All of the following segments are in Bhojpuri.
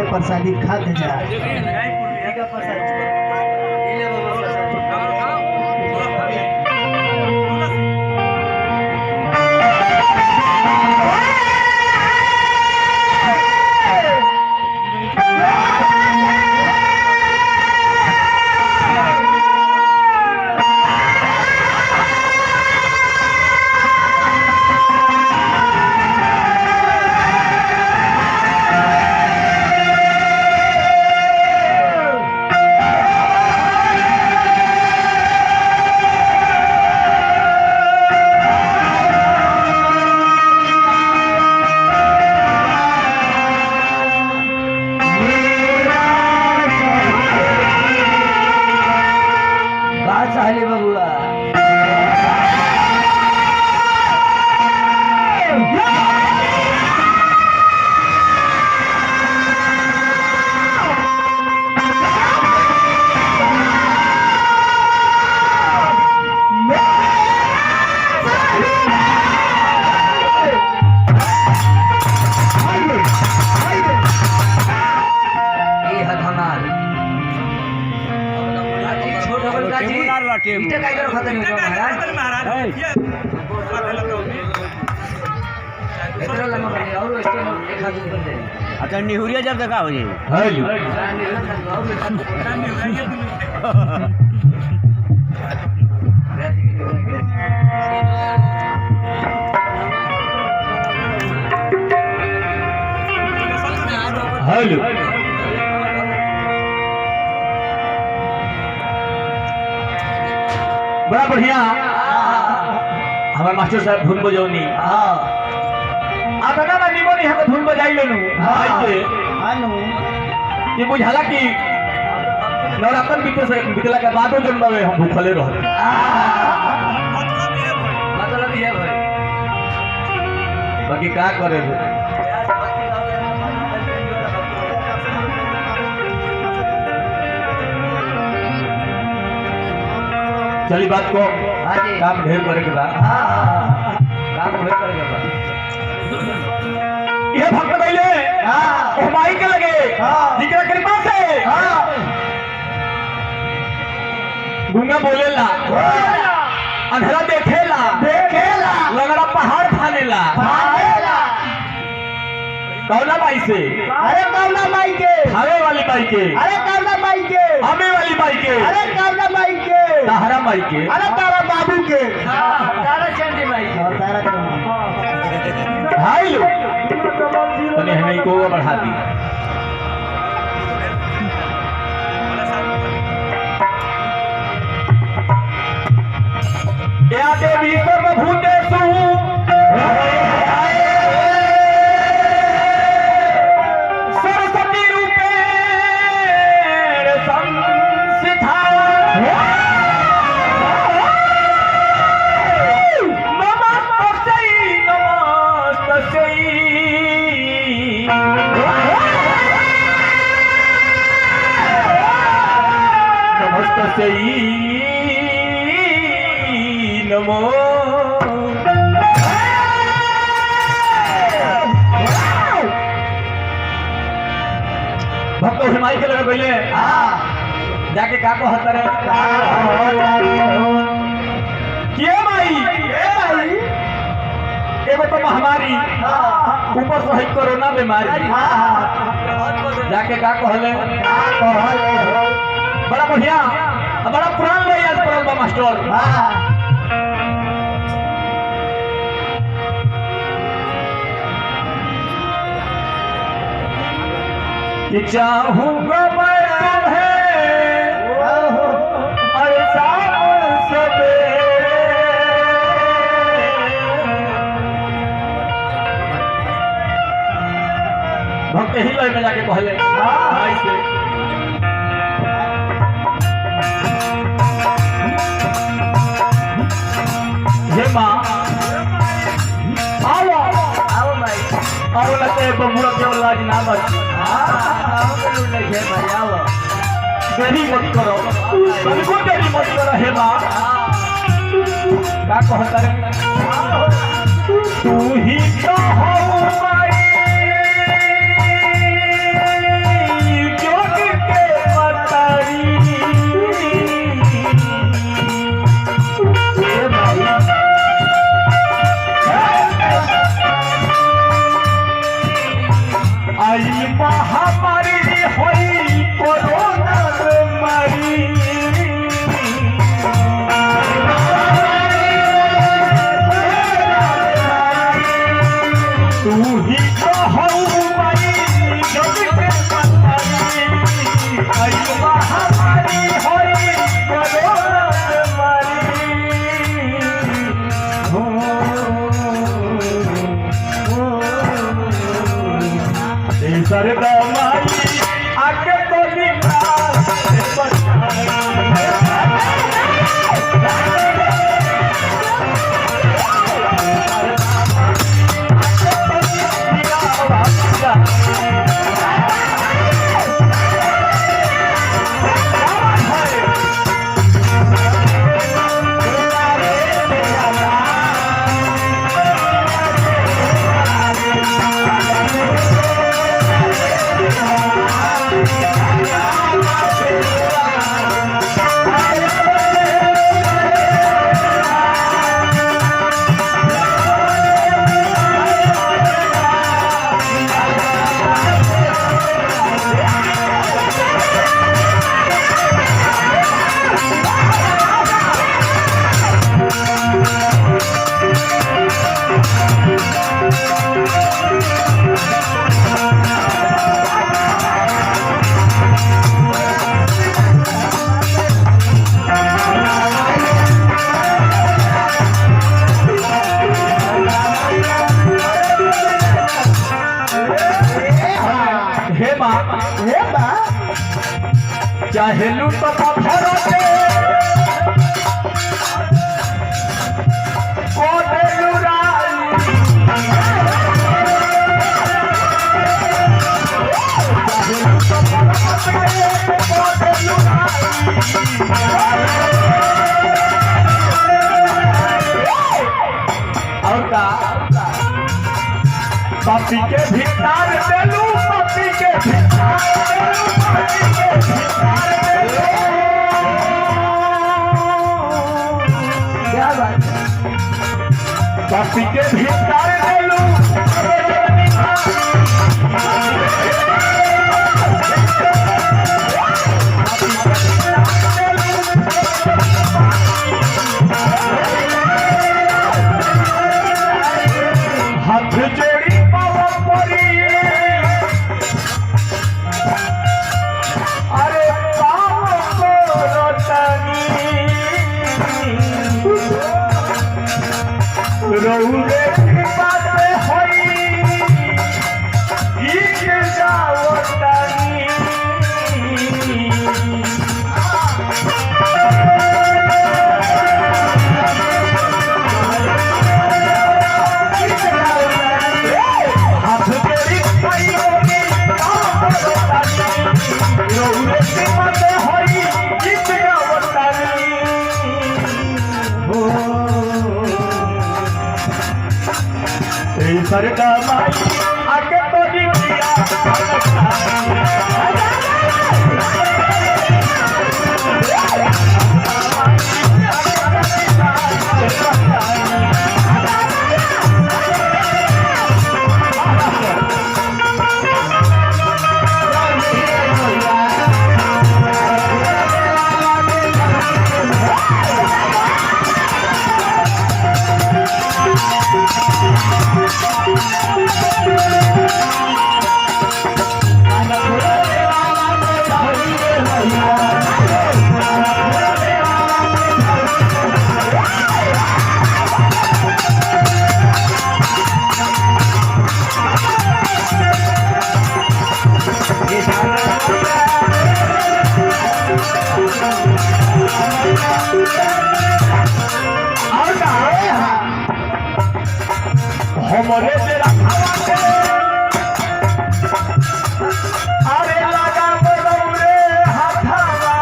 के प्रसादी खा के जा। अच्छा निहुरिया जब देखा हो जाए हेलो बड़ा बढ़िया हमारे मास्टर साहब धुन बजौनी आता ना निमो नहीं हम धुन बजाई लेनु आइए ये बुझाला कि नवरात्र बीते से बीतला के बादो जन्मवे हम भूखले रहत मतलब ये भाई बाकी का करे चली बात को काम ढेर करे के बाद काम ढेर करे के बाद ये भक्त पहले ओ माई के लगे जिकरा कृपा से गूंगा बोलेला अंधेरा देखेला लगड़ा पहाड़ फानेला कौना माई से अरे कौना माई के हवे वाली माई के अरे कौना माई के हमें वाली माई के अरे कौना माई के तारा माई के अरे तारा बाबू के तारा चंडी भाई तारा भाई तने हमें को बढ़ा दी या देवी सर्वभूतेषु सरस्वती रूपेण संस्थिता नमस्तस्यै नमो भक्त हिमाई के लगे पहले जाके का को हतर के माई एगो तो महामारी ऊपर से है कोरोना बीमारी जाके का कहले बड़ा बढ़िया बड़ा पुरान भाई आज पड़ल बा मास्टर कि चाहूंगा मैं तुम्हें और शाम सवेरे भक्त ही लय में जाके कहले ऐसे हे माँ आओ आओ भाई आओ लगते बबुआ के लाज ना बच देरी मत करो बिल्कुल देरी मत करो हे माँ का कहता रे तू ही तो हो माई हे बा चाहेलू तो पत्थर के को देलू राई चाहेलू तो पत्थर के को देलू और का पपी के भिखार देलू पपी के भिखार देलू पपी के भिखार देलू क्या बात पपी के भिखार देलू हाथ जोड़ी पावा परी अरे पाव को रतनी रौले की बात होई गीत जावतानी सरदा माई आके तो दिया हमरे तेरा अरे लगा बरौरे हाथावा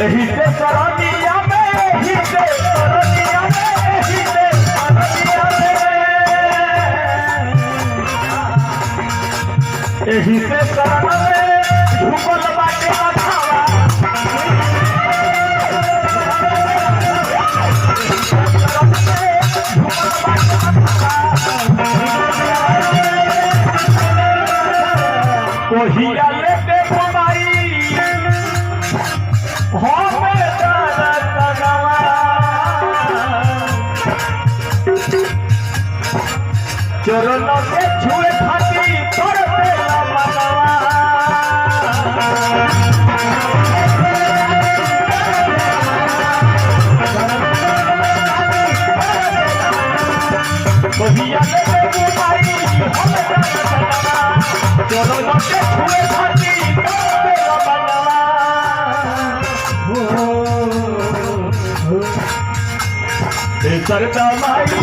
एही से सरनिया में एही से सरनिया में एही से सरनिया में एही से शरण में झुकल बाटे माथावा कोहिया लेते घुमाई हमें दाना सनवा चरण के छुए खाती तोड़ पेला मनवा कोहिया लेते घुमाई हमें दाना सनवा चरण के छुए खाती तोड़ पेला मनवा सरदा माई